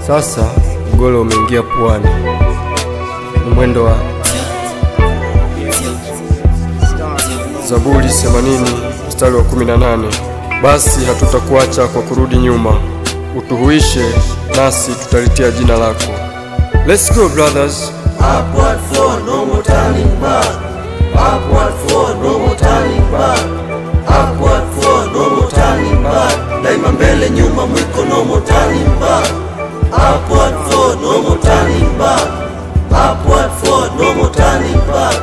Sasa mgolo umeingia puani, mwendo wa Zaburi 80 mstari wa 18. Basi hatutakuacha kwa kurudi nyuma, utuhuishe nasi tutalitia jina lako. Let's go brothers. Upward forward, no more turning back. Upward forward, no more turning back. Upward forward, no more turning back. Daima mbele nyuma mwiko, no more turning back. Upward forward, no more turning back. Upward forward, no more turning back.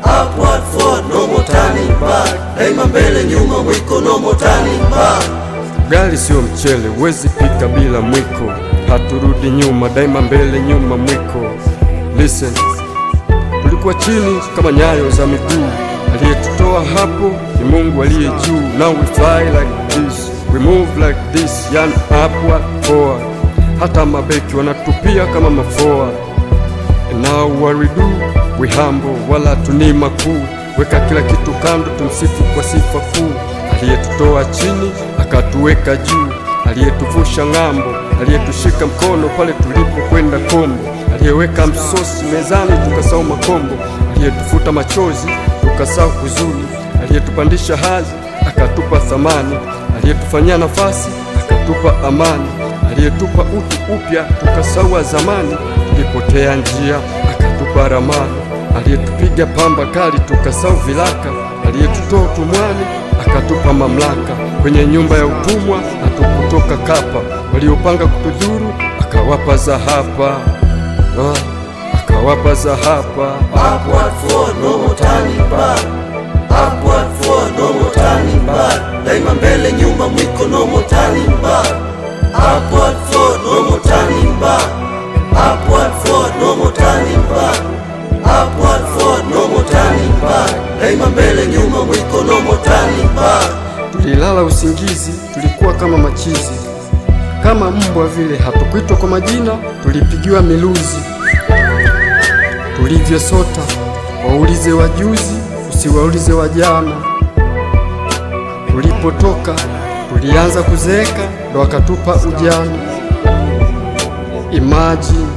Upward forward, no more turning back. Daima mbele nyuma mwiko, no more turning back. Gari sio mchele, huwezi pika bila mwiko. Haturudi nyuma, daima mbele nyuma mwiko. Listen, tulikuwa chini kama nyayo za miguu. Aliyetutoa hapo ni Mungu aliye juu. Now we fly like this, we move like this, yani upward forward. Hata mabeki wanatupia kama maforward. And now what we do, we humble, wala tuni makuu. Weka kila kitu kando, tumsifu kwa sifa kuu. Aliyetutoa chini akatuweka juu, aliyetuvusha ng'ambo, aliyetushika mkono pale tulipokwenda kombo, aliyeweka msosi mezani tukasahau makombo, aliyetufuta machozi tukasahau huzuni, aliyetupandisha hadhi akatupa thamani, aliyetufanyia nafasi akatupa amani, aliyetupa utu upya tukasahau zamani, tulipotea njia akatupa ramani, aliyetupiga pamba kali tukasahau vilaka, aliyetutoa utumwani akatupa mamlaka. Kwenye nyumba ya utumwa hatukutoka kapa, waliopanga kutudhuru akawapa zahapa, akawapa zahapa. Upward forward, no more turning back. Upward forward, no more turning back. Daima mbele nyuma mwiko, no more turning back. Upward forward, no more turning back. Upward forward, no more turning back. Upward forward, no more turning back. Daima mbele nyuma mwiko, no more turning back. Tulilala usingizi, tulikuwa kama machizi, kama mbwa vile, hatukuitwa kwa majina, tulipigiwa miluzi. Tulivyosota, waulize wajuzi, usiwaulize wajana. Tulipotoka, tulianza kuzeeka, ndo akatupa ujana. Imagine,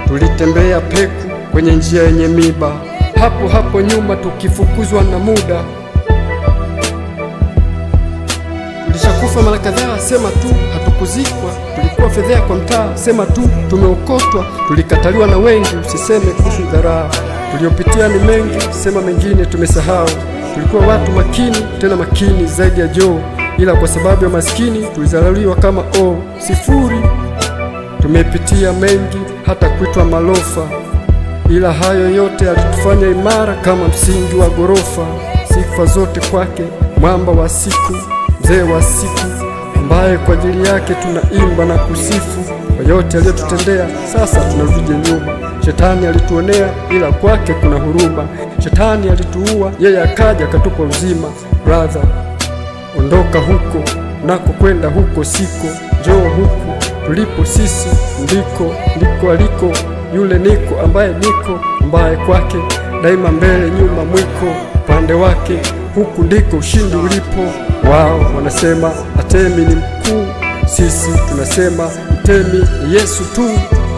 tulitembea peku kwenye njia yenye miba, hapo hapo nyuma tukifukuzwa na muda. Tulishakufa mara kadhaa, sema tu hatukuzikwa. Tulikuwa fedhea kwa mtaa, sema tu tumeokotwa. Tulikataliwa na wengi, usiseme kuhusu dharau. Tuliopitia ni mengi, sema mengine tumesahau. Tulikuwa watu makini, tena makini zaidi ya Joe, ila kwa sababu ya maskini tulizalaliwa kama sifuri. Tumepitia mengi, hata kuitwa malofa, ila hayo yote alitufanya imara kama msingi wa gorofa. Sifa zote kwake, mwamba wa siku, mzee wa siku, ambaye kwa ajili yake tunaimba na kusifu. Kwa yote aliyotutendea, sasa tunarudi nyuma. Shetani alituonea, ila kwake kuna huruma. Shetani alituua, yeye akaja akatupa uzima. Brother, ondoka huko, nako kwenda huko siko. Njoo huku tulipo sisi, ndiko aliko yule niko, ambaye kwake daima mbele nyuma mwiko. Pande wake huku ndiko ushindi ulipo. Wao wanasema Atemi ni mkuu, sisi tunasema Mtemi ni Yesu tu,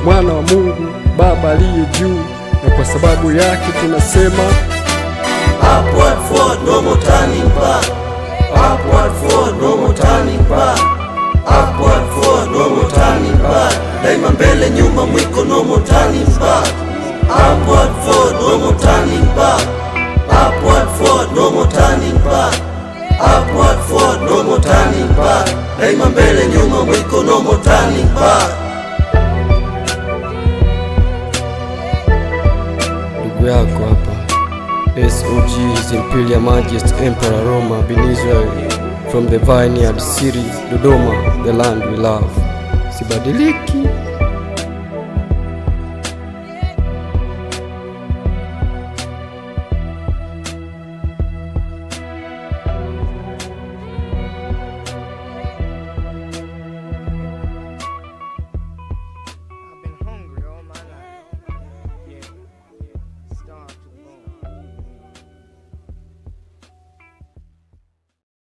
mwana wa Mungu Baba aliye juu, na kwa sababu yake tunasema upward forward, no more turning back. Upward forward, no more turning back. Upward forward, no more turning back. Daima mbele nyuma mwiko, no more turning back. Upward forward, no more turning back. Upward forward, no more turning back. Upward forward, no more turning back. Daima mbele nyuma mwiko, no more turning back. Ndugu yako hapa, SOG, His Imperial Majesty Emperor Roma bin Israel, from the Vineyard City, Dodoma, the land we love. Sibadiliki.